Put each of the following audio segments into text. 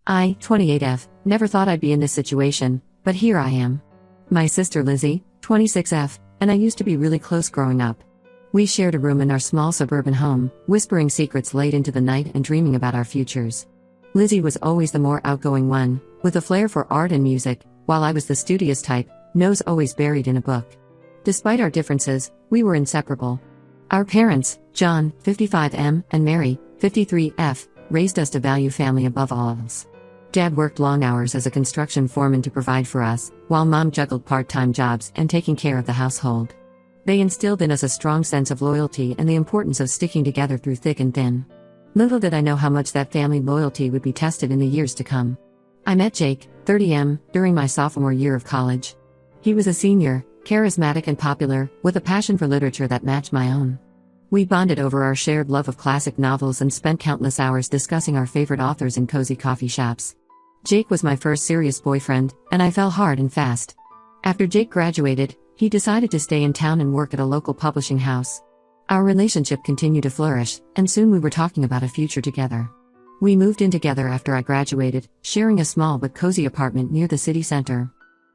I, 28F, never thought I'd be in this situation, but here I am. My sister Lizzie, 26F, and I used to be really close growing up. We shared a room in our small suburban home, whispering secrets late into the night and dreaming about our futures. Lizzie was always the more outgoing one, with a flair for art and music, while I was the studious type, nose always buried in a book. Despite our differences, we were inseparable. Our parents, John, 55M, and Mary, 53F, raised us to value family above all else. Dad worked long hours as a construction foreman to provide for us, while Mom juggled part-time jobs and taking care of the household. They instilled in us a strong sense of loyalty and the importance of sticking together through thick and thin. Little did I know how much that family loyalty would be tested in the years to come. I met Jake, 30M, during my sophomore year of college. He was a senior, charismatic and popular, with a passion for literature that matched my own. We bonded over our shared love of classic novels and spent countless hours discussing our favorite authors in cozy coffee shops. Jake was my first serious boyfriend, and I fell hard and fast. After Jake graduated, he decided to stay in town and work at a local publishing house. Our relationship continued to flourish, and soon we were talking about a future together. We moved in together after I graduated, sharing a small but cozy apartment near the city center.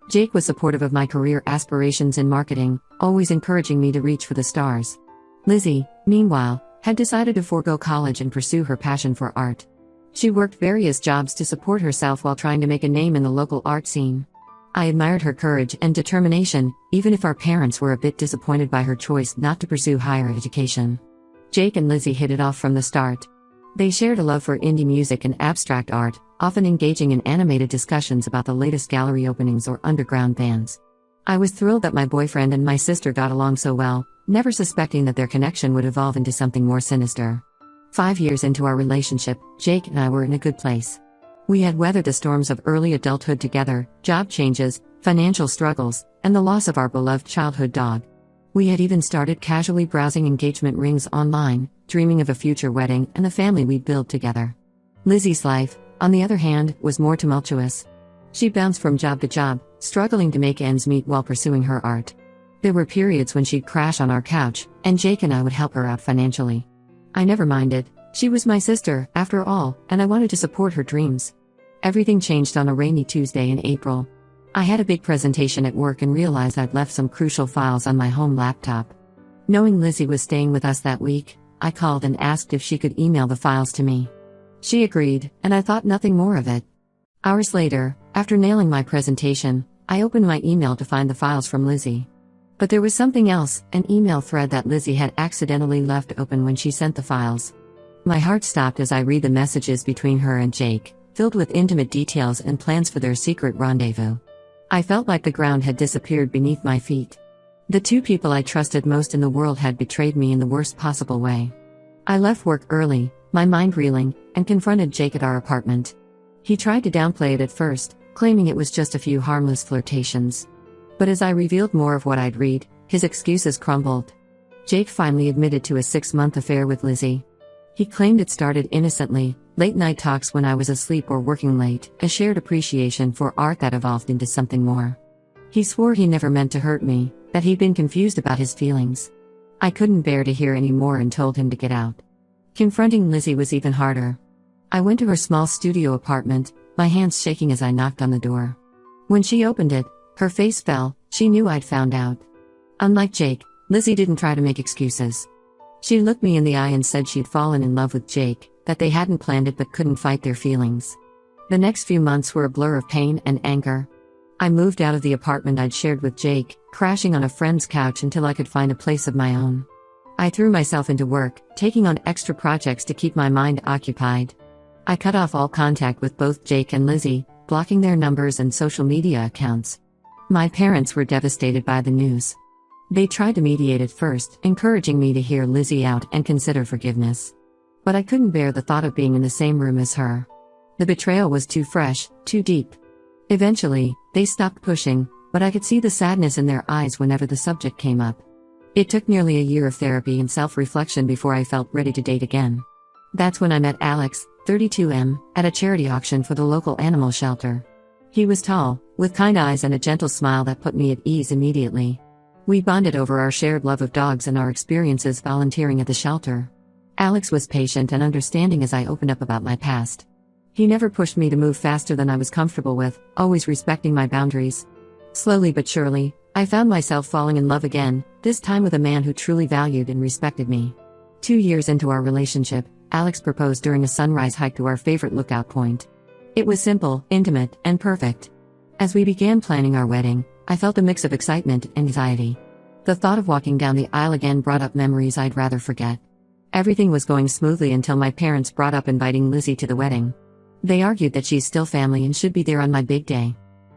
Jake was supportive of my career aspirations in marketing, always encouraging me to reach for the stars. Lizzie, meanwhile, had decided to forego college and pursue her passion for art. She worked various jobs to support herself while trying to make a name in the local art scene. I admired her courage and determination, even if our parents were a bit disappointed by her choice not to pursue higher education. Jake and Lizzie hit it off from the start. They shared a love for indie music and abstract art, often engaging in animated discussions about the latest gallery openings or underground bands. I was thrilled that my boyfriend and my sister got along so well, never suspecting that their connection would evolve into something more sinister. 5 years into our relationship, Jake and I were in a good place. We had weathered the storms of early adulthood together, job changes, financial struggles, and the loss of our beloved childhood dog. We had even started casually browsing engagement rings online, dreaming of a future wedding and the family we'd build together. Lizzie's life, on the other hand, was more tumultuous. She bounced from job to job, struggling to make ends meet while pursuing her art. There were periods when she'd crash on our couch, and Jake and I would help her out financially. I never minded. She was my sister, after all, and I wanted to support her dreams. Everything changed on a rainy Tuesday in April. I had a big presentation at work and realized I'd left some crucial files on my home laptop. Knowing Lizzie was staying with us that week, I called and asked if she could email the files to me. She agreed, and I thought nothing more of it. Hours later, after nailing my presentation, I opened my email to find the files from Lizzie. But there was something else, an email thread that Lizzie had accidentally left open when she sent the files. My heart stopped as I read the messages between her and Jake, filled with intimate details and plans for their secret rendezvous. I felt like the ground had disappeared beneath my feet. The two people I trusted most in the world had betrayed me in the worst possible way. I left work early, my mind reeling, and confronted Jake at our apartment. He tried to downplay it at first, claiming it was just a few harmless flirtations. But as I revealed more of what I'd read, his excuses crumbled. Jake finally admitted to a 6-month affair with Lizzie. He claimed it started innocently, late-night talks when I was asleep or working late, a shared appreciation for art that evolved into something more. He swore he never meant to hurt me, that he'd been confused about his feelings. I couldn't bear to hear any more and told him to get out. Confronting Lizzie was even harder. I went to her small studio apartment, my hands shaking as I knocked on the door. When she opened it, her face fell. She knew I'd found out. Unlike Jake, Lizzie didn't try to make excuses. She looked me in the eye and said she'd fallen in love with Jake, that they hadn't planned it but couldn't fight their feelings. The next few months were a blur of pain and anger. I moved out of the apartment I'd shared with Jake, crashing on a friend's couch until I could find a place of my own. I threw myself into work, taking on extra projects to keep my mind occupied. I cut off all contact with both Jake and Lizzie, blocking their numbers and social media accounts. My parents were devastated by the news. They tried to mediate at first, encouraging me to hear Lizzie out and consider forgiveness. But I couldn't bear the thought of being in the same room as her. The betrayal was too fresh, too deep. Eventually, they stopped pushing, but I could see the sadness in their eyes whenever the subject came up. It took nearly a year of therapy and self-reflection before I felt ready to date again. That's when I met Alex, 32M, at a charity auction for the local animal shelter. He was tall, with kind eyes and a gentle smile that put me at ease immediately. We bonded over our shared love of dogs and our experiences volunteering at the shelter. Alex was patient and understanding as I opened up about my past. He never pushed me to move faster than I was comfortable with, always respecting my boundaries. Slowly but surely, I found myself falling in love again, this time with a man who truly valued and respected me. 2 years into our relationship, Alex proposed during a sunrise hike to our favorite lookout point. It was simple, intimate, and perfect. As we began planning our wedding, I felt a mix of excitement and anxiety. The thought of walking down the aisle again brought up memories I'd rather forget. Everything was going smoothly until my parents brought up inviting Lizzie to the wedding. They argued that she's still family and should be there on my big day.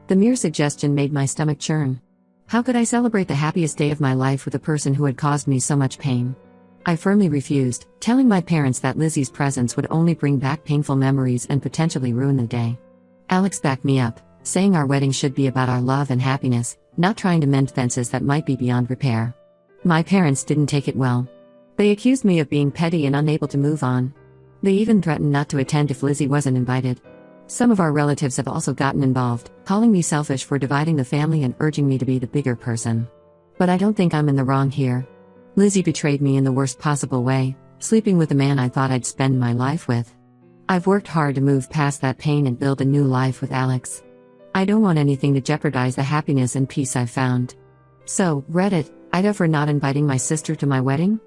The mere suggestion made my stomach churn. How could I celebrate the happiest day of my life with a person who had caused me so much pain? I firmly refused, telling my parents that Lizzie's presence would only bring back painful memories and potentially ruin the day. Alex backed me up, saying our wedding should be about our love and happiness, not trying to mend fences that might be beyond repair. My parents didn't take it well. They accused me of being petty and unable to move on. They even threatened not to attend if Lizzie wasn't invited. Some of our relatives have also gotten involved, calling me selfish for dividing the family and urging me to be the bigger person. But I don't think I'm in the wrong here. Lizzie betrayed me in the worst possible way, sleeping with the man I thought I'd spend my life with. I've worked hard to move past that pain and build a new life with Alex. I don't want anything to jeopardize the happiness and peace I've found. So, Reddit, Ida for not inviting my sister to my wedding?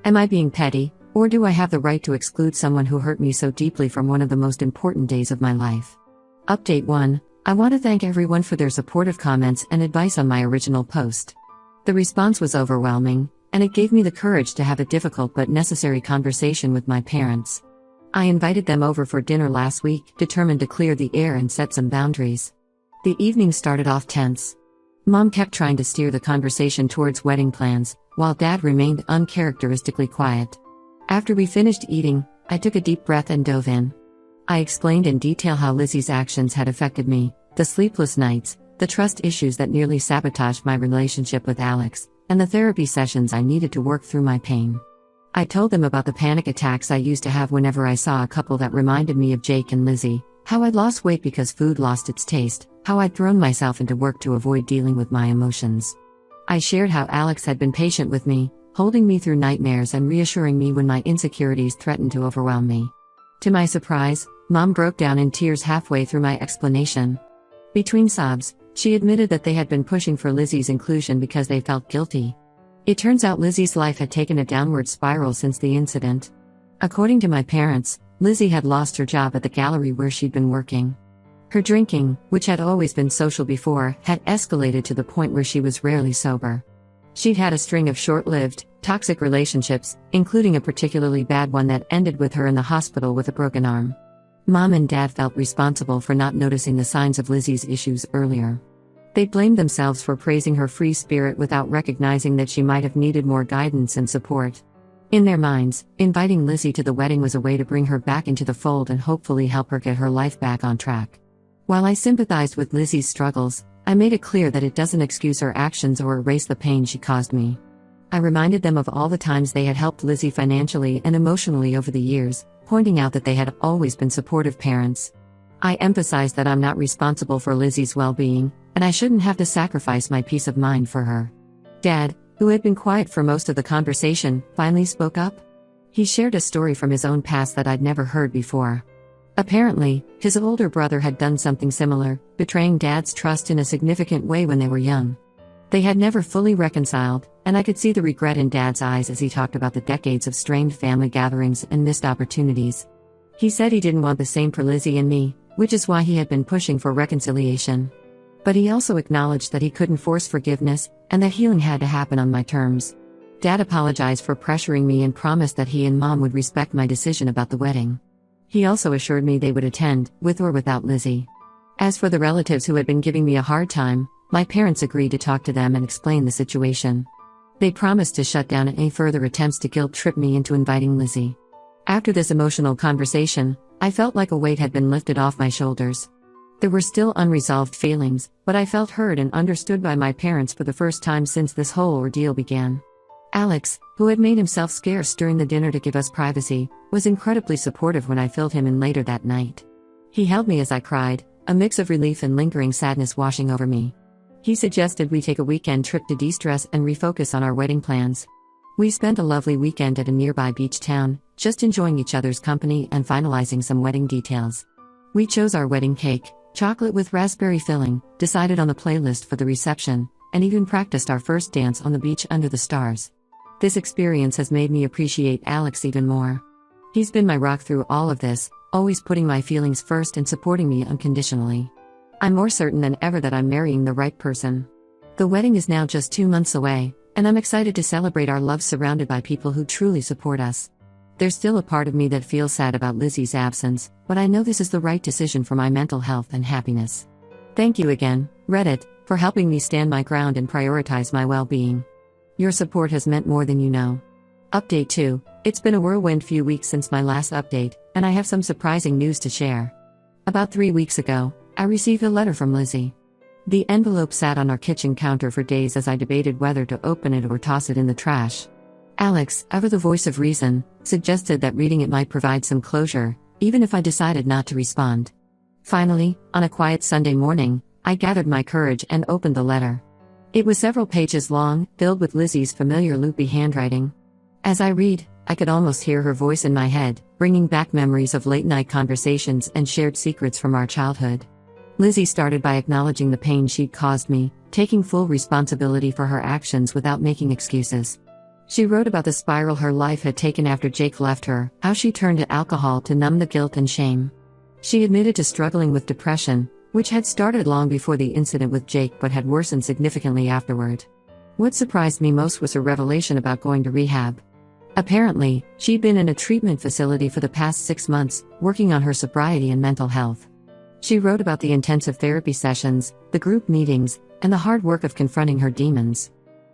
Am I being petty, or do I have the right to exclude someone who hurt me so deeply from one of the most important days of my life? Update 1. I want to thank everyone for their supportive comments and advice on my original post. The response was overwhelming, and it gave me the courage to have a difficult but necessary conversation with my parents. I invited them over for dinner last week, determined to clear the air and set some boundaries. The evening started off tense. Mom kept trying to steer the conversation towards wedding plans, while Dad remained uncharacteristically quiet. After we finished eating, I took a deep breath and dove in. I explained in detail how Lizzie's actions had affected me, the sleepless nights, the trust issues that nearly sabotaged my relationship with Alex, and the therapy sessions I needed to work through my pain. I told them about the panic attacks I used to have whenever I saw a couple that reminded me of Jake and Lizzie, how I'd lost weight because food lost its taste, how I'd thrown myself into work to avoid dealing with my emotions. I shared how Alex had been patient with me, holding me through nightmares and reassuring me when my insecurities threatened to overwhelm me. To my surprise, Mom broke down in tears halfway through my explanation. Between sobs, she admitted that they had been pushing for Lizzie's inclusion because they felt guilty. It turns out Lizzie's life had taken a downward spiral since the incident. According to my parents, Lizzie had lost her job at the gallery where she'd been working. Her drinking, which had always been social before, had escalated to the point where she was rarely sober. She'd had a string of short-lived, toxic relationships, including a particularly bad one that ended with her in the hospital with a broken arm. Mom and Dad felt responsible for not noticing the signs of Lizzie's issues earlier. They blamed themselves for praising her free spirit without recognizing that she might have needed more guidance and support. In their minds, inviting Lizzie to the wedding was a way to bring her back into the fold and hopefully help her get her life back on track. While I sympathized with Lizzie's struggles, I made it clear that it doesn't excuse her actions or erase the pain she caused me. I reminded them of all the times they had helped Lizzie financially and emotionally over the years, pointing out that they had always been supportive parents. I emphasized that I'm not responsible for Lizzie's well-being, and I shouldn't have to sacrifice my peace of mind for her. Dad, who had been quiet for most of the conversation, finally spoke up. He shared a story from his own past that I'd never heard before. Apparently, his older brother had done something similar, betraying Dad's trust in a significant way when they were young. They had never fully reconciled, and I could see the regret in Dad's eyes as he talked about the decades of strained family gatherings and missed opportunities. He said he didn't want the same for Lizzie and me, which is why he had been pushing for reconciliation. But he also acknowledged that he couldn't force forgiveness, and that healing had to happen on my terms. Dad apologized for pressuring me and promised that he and Mom would respect my decision about the wedding. He also assured me they would attend, with or without Lizzie. As for the relatives who had been giving me a hard time, my parents agreed to talk to them and explain the situation. They promised to shut down any further attempts to guilt-trip me into inviting Lizzie. After this emotional conversation, I felt like a weight had been lifted off my shoulders. There were still unresolved feelings, but I felt heard and understood by my parents for the first time since this whole ordeal began. Alex, who had made himself scarce during the dinner to give us privacy, was incredibly supportive when I filled him in later that night. He held me as I cried, a mix of relief and lingering sadness washing over me. He suggested we take a weekend trip to de-stress and refocus on our wedding plans. We spent a lovely weekend at a nearby beach town, just enjoying each other's company and finalizing some wedding details. We chose our wedding cake, chocolate with raspberry filling, decided on the playlist for the reception, and even practiced our first dance on the beach under the stars. This experience has made me appreciate Alex even more. He's been my rock through all of this, always putting my feelings first and supporting me unconditionally. I'm more certain than ever that I'm marrying the right person. The wedding is now just 2 months away, and I'm excited to celebrate our love surrounded by people who truly support us. There's still a part of me that feels sad about Lizzie's absence, but I know this is the right decision for my mental health and happiness. Thank you again, Reddit, for helping me stand my ground and prioritize my well-being. Your support has meant more than you know. Update 2. It's been a whirlwind few weeks since my last update, and I have some surprising news to share. About 3 weeks ago, I received a letter from Lizzie. The envelope sat on our kitchen counter for days as I debated whether to open it or toss it in the trash. Alex, ever the voice of reason, suggested that reading it might provide some closure, even if I decided not to respond. Finally, on a quiet Sunday morning, I gathered my courage and opened the letter. It was several pages long, filled with Lizzie's familiar loopy handwriting. As I read, I could almost hear her voice in my head, bringing back memories of late-night conversations and shared secrets from our childhood. Lizzie started by acknowledging the pain she'd caused me, taking full responsibility for her actions without making excuses. She wrote about the spiral her life had taken after Jake left her, how she turned to alcohol to numb the guilt and shame. She admitted to struggling with depression, which had started long before the incident with Jake but had worsened significantly afterward. What surprised me most was her revelation about going to rehab. Apparently, she'd been in a treatment facility for the past 6 months, working on her sobriety and mental health. She wrote about the intensive therapy sessions, the group meetings, and the hard work of confronting her demons.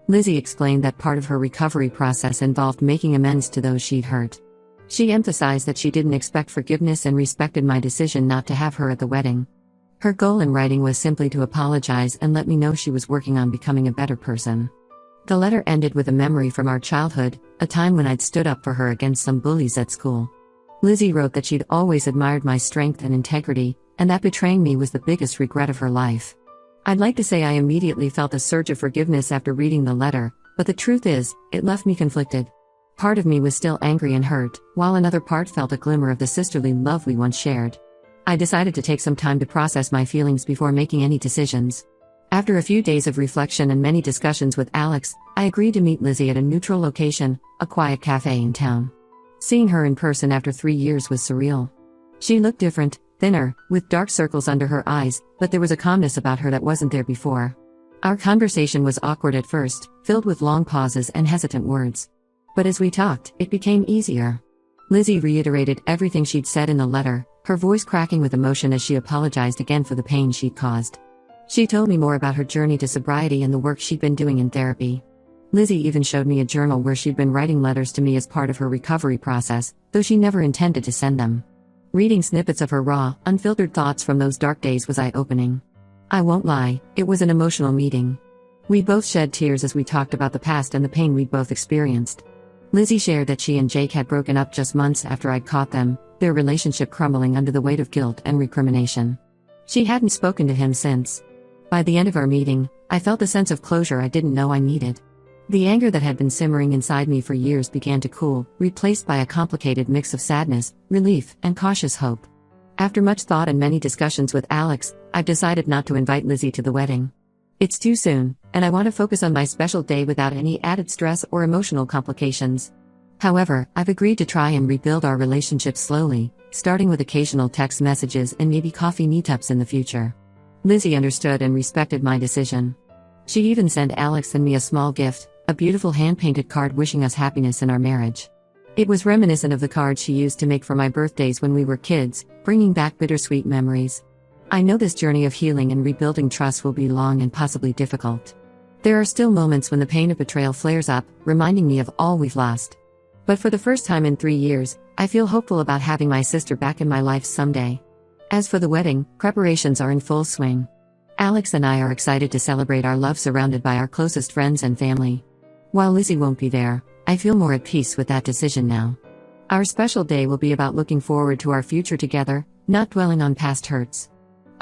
Lizzie explained that part of her recovery process involved making amends to those she'd hurt. She emphasized that she didn't expect forgiveness and respected my decision not to have her at the wedding. Her goal in writing was simply to apologize and let me know she was working on becoming a better person. The letter ended with a memory from our childhood, a time when I'd stood up for her against some bullies at school. Lizzie wrote that she'd always admired my strength and integrity, and that betraying me was the biggest regret of her life. I'd like to say I immediately felt a surge of forgiveness after reading the letter, but the truth is, it left me conflicted. Part of me was still angry and hurt, while another part felt a glimmer of the sisterly love we once shared. I decided to take some time to process my feelings before making any decisions. After a few days of reflection and many discussions with Alex, I agreed to meet Lizzie at a neutral location, a quiet cafe in town. Seeing her in person after 3 years was surreal. She looked different, thinner, with dark circles under her eyes, but there was a calmness about her that wasn't there before. Our conversation was awkward at first, filled with long pauses and hesitant words. But as we talked, it became easier. Lizzie reiterated everything she'd said in the letter, her voice cracking with emotion as she apologized again for the pain she'd caused. She told me more about her journey to sobriety and the work she'd been doing in therapy. Lizzie even showed me a journal where she'd been writing letters to me as part of her recovery process, though she never intended to send them. Reading snippets of her raw, unfiltered thoughts from those dark days was eye-opening. I won't lie, it was an emotional meeting. We both shed tears as we talked about the past and the pain we'd both experienced. Lizzie shared that she and Jake had broken up just months after I'd caught them, their relationship crumbling under the weight of guilt and recrimination. She hadn't spoken to him since. By the end of our meeting, I felt a sense of closure I didn't know I needed. The anger that had been simmering inside me for years began to cool, replaced by a complicated mix of sadness, relief, and cautious hope. After much thought and many discussions with Alex, I've decided not to invite Lizzie to the wedding. It's too soon, and I want to focus on my special day without any added stress or emotional complications. However, I've agreed to try and rebuild our relationship slowly, starting with occasional text messages and maybe coffee meetups in the future. Lizzie understood and respected my decision. She even sent Alex and me a small gift, a beautiful hand-painted card wishing us happiness in our marriage. It was reminiscent of the card she used to make for my birthdays when we were kids, bringing back bittersweet memories. I know this journey of healing and rebuilding trust will be long and possibly difficult. There are still moments when the pain of betrayal flares up, reminding me of all we've lost. But for the first time in 3 years, I feel hopeful about having my sister back in my life someday. As for the wedding, preparations are in full swing. Alex and I are excited to celebrate our love surrounded by our closest friends and family. While Lizzie won't be there, I feel more at peace with that decision now. Our special day will be about looking forward to our future together, not dwelling on past hurts.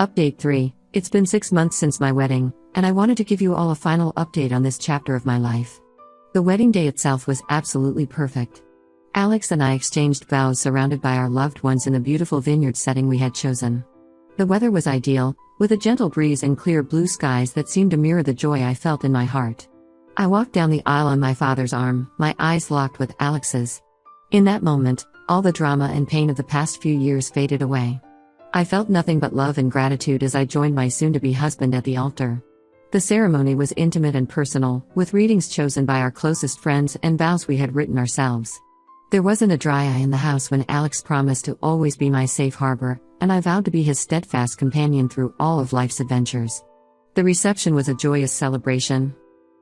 Update 3. It's been 6 months since my wedding, and I wanted to give you all a final update on this chapter of my life. The wedding day itself was absolutely perfect. Alex and I exchanged vows surrounded by our loved ones in the beautiful vineyard setting we had chosen. The weather was ideal, with a gentle breeze and clear blue skies that seemed to mirror the joy I felt in my heart. I walked down the aisle on my father's arm, my eyes locked with Alex's. In that moment, all the drama and pain of the past few years faded away. I felt nothing but love and gratitude as I joined my soon-to-be husband at the altar. The ceremony was intimate and personal, with readings chosen by our closest friends and vows we had written ourselves. There wasn't a dry eye in the house when Alex promised to always be my safe harbor, and I vowed to be his steadfast companion through all of life's adventures. The reception was a joyous celebration.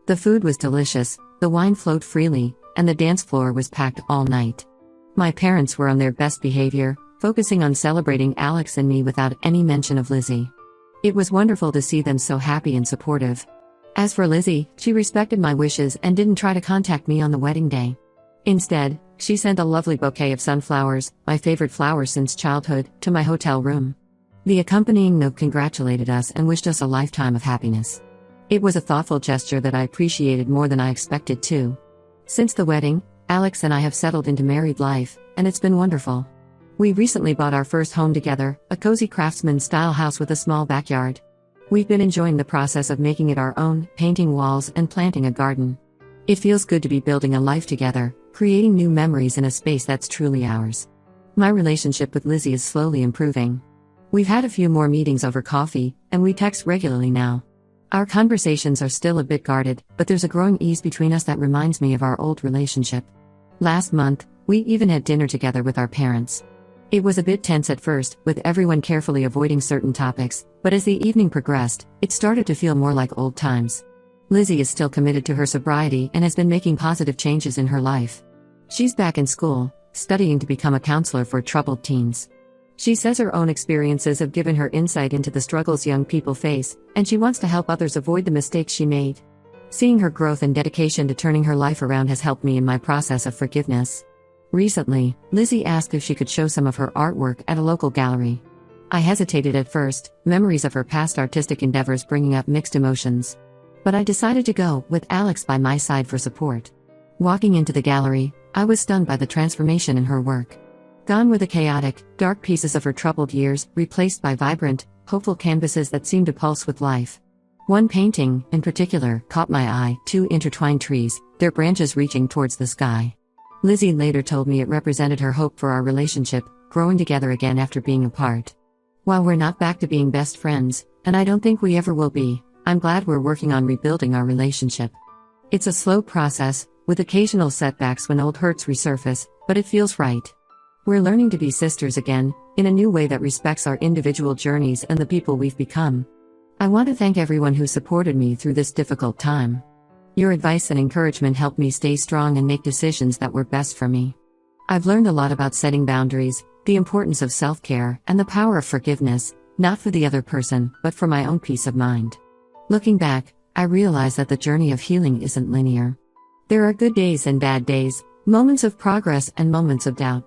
The food was delicious, the wine flowed freely, and the dance floor was packed all night. My parents were on their best behavior, focusing on celebrating Alex and me without any mention of Lizzie. It was wonderful to see them so happy and supportive. As for Lizzie, she respected my wishes and didn't try to contact me on the wedding day. Instead, she sent a lovely bouquet of sunflowers, my favorite flower since childhood, to my hotel room. The accompanying note congratulated us and wished us a lifetime of happiness. It was a thoughtful gesture that I appreciated more than I expected to. Since the wedding, Alex and I have settled into married life, and it's been wonderful. We recently bought our first home together, a cozy craftsman-style house with a small backyard. We've been enjoying the process of making it our own, painting walls and planting a garden. It feels good to be building a life together, creating new memories in a space that's truly ours. My relationship with Lizzie is slowly improving. We've had a few more meetings over coffee, and we text regularly now. Our conversations are still a bit guarded, but there's a growing ease between us that reminds me of our old relationship. Last month, we even had dinner together with our parents. It was a bit tense at first, with everyone carefully avoiding certain topics, but as the evening progressed, it started to feel more like old times. Lizzie is still committed to her sobriety and has been making positive changes in her life. She's back in school, studying to become a counselor for troubled teens. She says her own experiences have given her insight into the struggles young people face, and she wants to help others avoid the mistakes she made. Seeing her growth and dedication to turning her life around has helped me in my process of forgiveness. Recently, Lizzie asked if she could show some of her artwork at a local gallery. I hesitated at first, memories of her past artistic endeavors bringing up mixed emotions. But I decided to go, with Alex by my side for support. Walking into the gallery, I was stunned by the transformation in her work. Gone were the chaotic, dark pieces of her troubled years, replaced by vibrant, hopeful canvases that seemed to pulse with life. One painting, in particular, caught my eye: two intertwined trees, their branches reaching towards the sky. Lizzie later told me it represented her hope for our relationship, growing together again after being apart. While we're not back to being best friends, and I don't think we ever will be, I'm glad we're working on rebuilding our relationship. It's a slow process, with occasional setbacks when old hurts resurface, but it feels right. We're learning to be sisters again, in a new way that respects our individual journeys and the people we've become. I want to thank everyone who supported me through this difficult time. Your advice and encouragement helped me stay strong and make decisions that were best for me. I've learned a lot about setting boundaries, the importance of self-care, and the power of forgiveness, not for the other person, but for my own peace of mind. Looking back, I realize that the journey of healing isn't linear. There are good days and bad days, moments of progress and moments of doubt.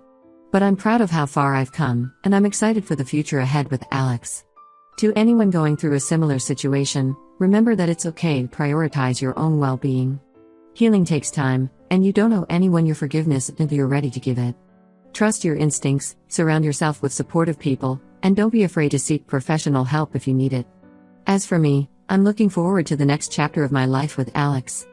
But I'm proud of how far I've come, and I'm excited for the future ahead with Alex. To anyone going through a similar situation, remember that it's okay to prioritize your own well-being. Healing takes time, and you don't owe anyone your forgiveness until you're ready to give it. Trust your instincts, surround yourself with supportive people, and don't be afraid to seek professional help if you need it. As for me, I'm looking forward to the next chapter of my life with Alex.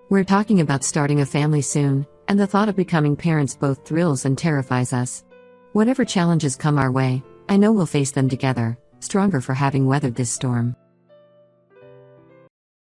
We're talking about starting a family soon, and the thought of becoming parents both thrills and terrifies us. Whatever challenges come our way, I know we'll face them together, stronger for having weathered this storm.